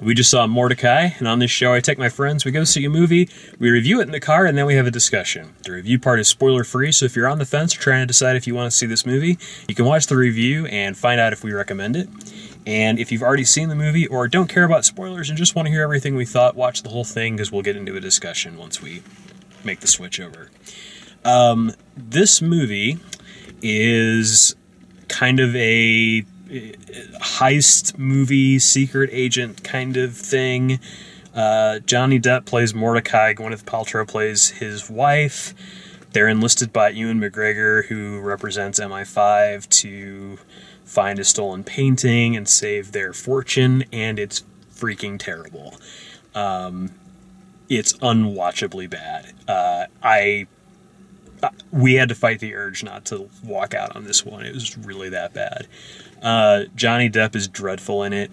We just saw Mortdecai, and on this show I take my friends, we go see a movie, we review it in the car, and then we have a discussion. The review part is spoiler-free, so if you're on the fence or trying to decide if you want to see this movie, you can watch the review and find out if we recommend it. And if you've already seen the movie or don't care about spoilers and just want to hear everything we thought, watch the whole thing, because we'll get into a discussion once we make the switch over. This movie is kind of a heist movie, secret agent kind of thing. Johnny Depp plays Mortdecai, Gwyneth Paltrow plays his wife. They're enlisted by Ewan McGregor, who represents MI5, to find a stolen painting and save their fortune, and it's freaking terrible. It's unwatchably bad. We had to fight the urge not to walk out on this one. It was really that bad. Johnny Depp is dreadful in it.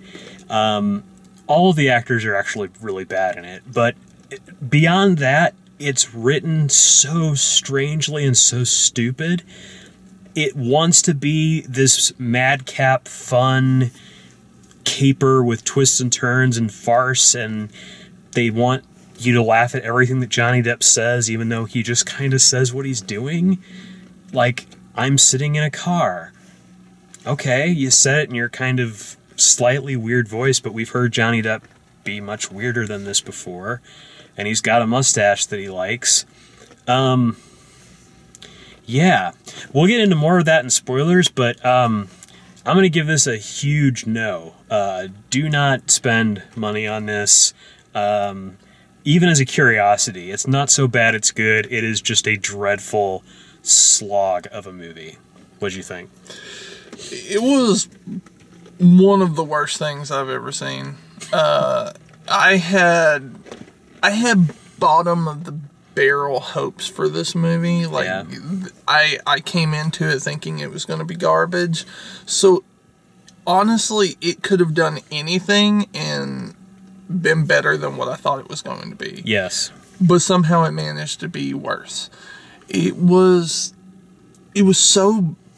All of the actors are actually really bad in it, but beyond that, it's written so strangely and so stupid. It wants to be this madcap, fun caper with twists and turns and farce, and they want you to laugh at everything that Johnny Depp says, even though he just kind of says what he's doing. Like, I'm sitting in a car. Okay, you said it in your kind of slightly weird voice, but we've heard Johnny Depp be much weirder than this before, and he's got a mustache that he likes. Yeah, we'll get into more of that in spoilers, but I'm going to give this a huge no. Do not spend money on this. Even as a curiosity, it's not so bad it's good. It is just a dreadful slog of a movie. What'd you think? It was one of the worst things I've ever seen. I had bottom of the barrel hopes for this movie. Like, yeah. I came into it thinking it was going to be garbage. So honestly, it could have done anything and been better than what I thought it was going to be. Yes. But somehow it managed to be worse. It was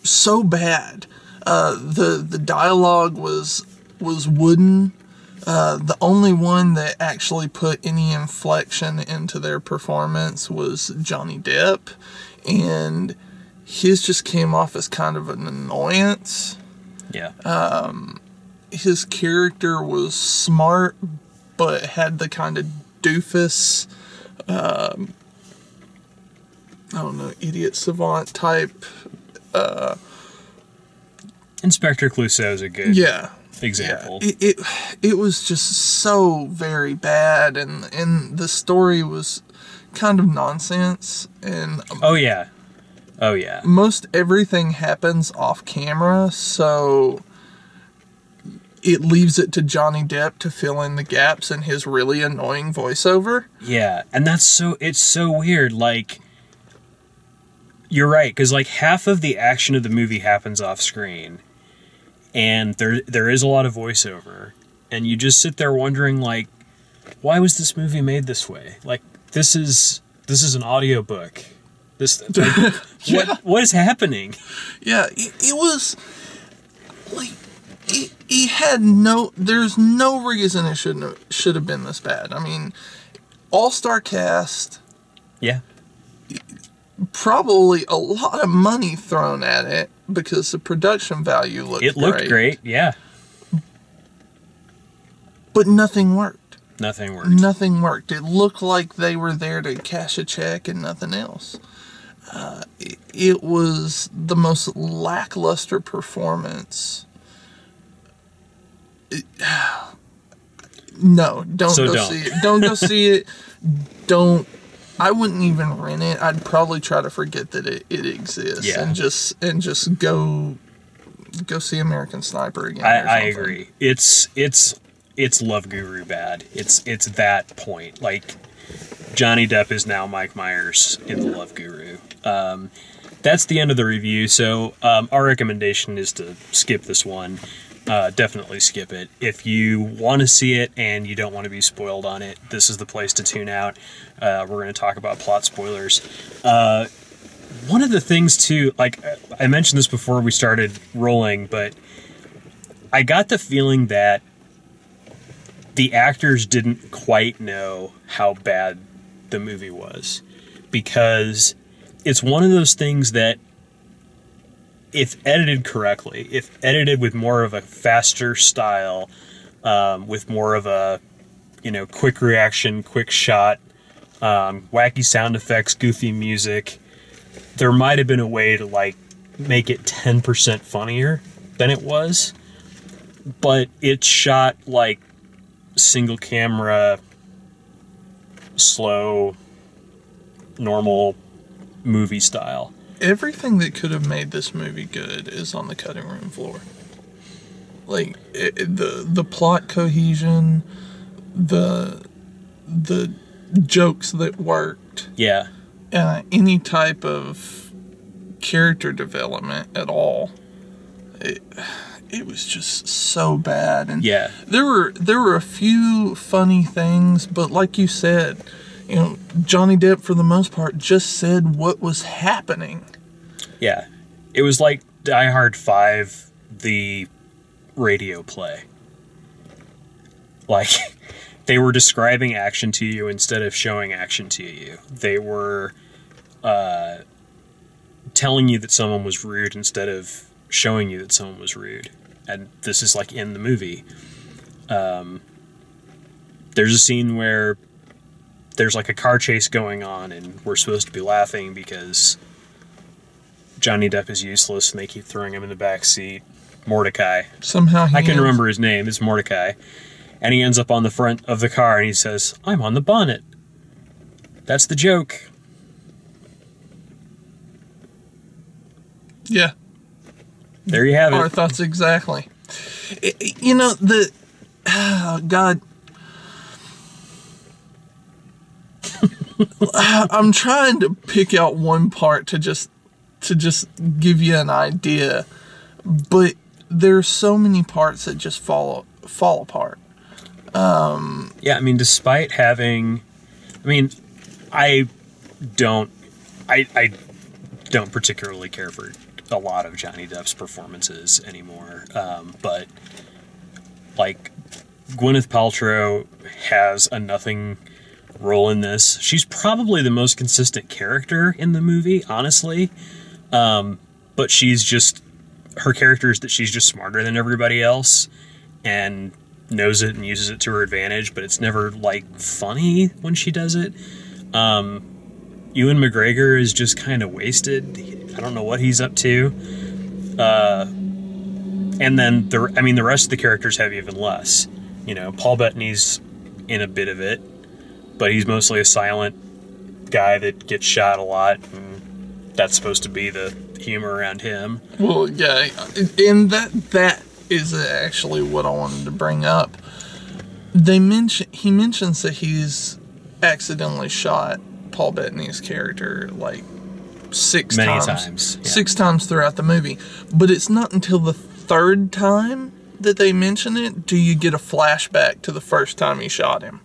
so bad. The dialogue was wooden. The only one that actually put any inflection into their performance was Johnny Depp, and his just came off as kind of an annoyance. Yeah. His character was smart, but had the kind of doofus, I don't know, idiot savant type. Inspector Clouseau is a good example. Yeah. It was just so very bad, and the story was kind of nonsense. And oh yeah. Most everything happens off camera, so it leaves it to Johnny Depp to fill in the gaps in his really annoying voiceover. Yeah, and it's so weird. Like, you're right, because like half of the action of the movie happens off screen, and there is a lot of voiceover, and you just sit there wondering, like, why was this movie made this way? Like, this is an audiobook. What is happening? Yeah, it was like it had there's no reason it should have been this bad. I mean, all-star cast. Yeah. Probably a lot of money thrown at it because the production value looked great. It looked great, yeah. But nothing worked. Nothing worked. Nothing worked. It looked like they were there to cash a check and nothing else. It was the most lackluster performance. No, don't see it. Don't go see it. I wouldn't even rent it. I'd probably try to forget that it exists. Yeah. and just go see American Sniper again. I agree. It's Love Guru bad. It's that point. Like, Johnny Depp is now Mike Myers in The Love Guru. That's the end of the review, so our recommendation is to skip this one. Definitely skip it. If you want to see it and you don't want to be spoiled on it, this is the place to tune out. We're going to talk about plot spoilers. One of the things, too, like, I mentioned this before we started rolling, but I got the feeling that the actors didn't quite know how bad the movie was, because it's one of those things that, if edited correctly, if edited with more of a faster style, with more of a, quick reaction, quick shot, wacky sound effects, goofy music, there might have been a way to make it 10% funnier than it was, but it's shot like single camera, slow, normal movie style. Everything that could have made this movie good is on the cutting room floor. The plot cohesion, the jokes that worked. Yeah. Any type of character development at all. It was just so bad. And yeah. There were a few funny things, but like you said, Johnny Depp for the most part just said what was happening. Yeah. It was like Die Hard 5, the radio play. They were describing action to you instead of showing action to you. They were telling you that someone was rude instead of showing you that someone was rude. And this is in the movie. There's a scene where there's a car chase going on, and we're supposed to be laughing because Johnny Depp is useless and they keep throwing him in the back seat. Mortdecai. Somehow I can remember his name. It's Mortdecai. And he ends up on the front of the car and he says, "I'm on the bonnet." That's the joke. Yeah. There you have it. Our thoughts exactly. God. I'm trying to pick out one part to just give you an idea, but there's so many parts that just fall apart. Yeah, despite having, I don't particularly care for a lot of Johnny Depp's performances anymore. But Gwyneth Paltrow has a nothing role in this. She's probably the most consistent character in the movie, honestly. But her character is that she's just smarter than everybody else and knows it and uses it to her advantage, but it's never funny when she does it. Ewan McGregor is just kind of wasted. I don't know what he's up to. And then the rest of the characters have even less. Paul Bettany's in a bit of it, but he's mostly a silent guy that gets shot a lot, and that's supposed to be the humor around him. Well, yeah, and that is actually what I wanted to bring up. He mentions that he's accidentally shot Paul Bettany's character six times. Yeah. 6 times throughout the movie. But it's not until the 3rd time that they mention it do you get a flashback to the first time he shot him.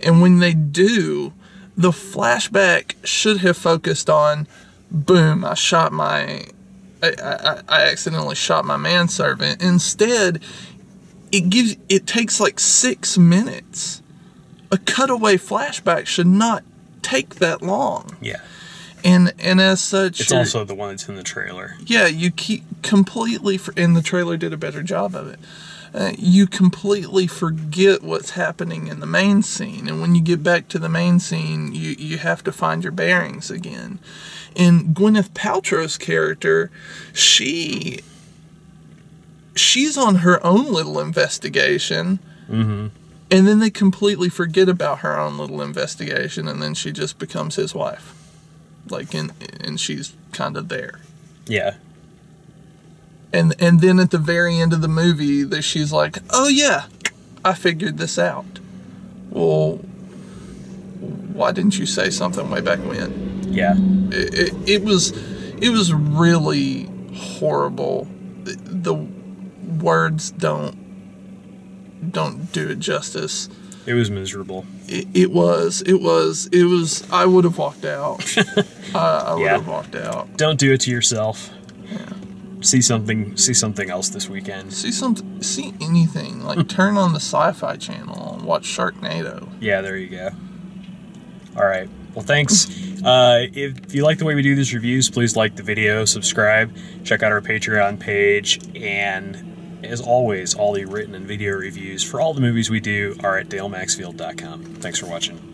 And when they do, the flashback should have focused on, boom, I accidentally shot my manservant. Instead, it takes 6 minutes. A cutaway flashback should not take that long. Yeah. And as such, it's also the one that's in the trailer. Yeah, you keep completely, and the trailer did a better job of it. You completely forget what's happening in the main scene, and when you get back to the main scene, you have to find your bearings again. And Gwyneth Paltrow's character, she's on her own little investigation, mm-hmm. and then they completely forget about her own little investigation, and then she just becomes his wife. And she's kind of there. Yeah. And then at the very end of the movie, she's like, "Oh yeah, I figured this out." Well, why didn't you say something way back when? Yeah. It was really horrible. The words don't do it justice. It was miserable. It was. I would have walked out. I would have walked out. Don't do it to yourself. Yeah. See something else this weekend. See anything. Turn on the Sci-Fi Channel and watch Sharknado. Yeah, there you go. All right. Well, thanks. If you like the way we do these reviews, please like the video, subscribe, check out our Patreon page, and as always, all the written and video reviews for all the movies we do are at dalemaxfield.com. Thanks for watching.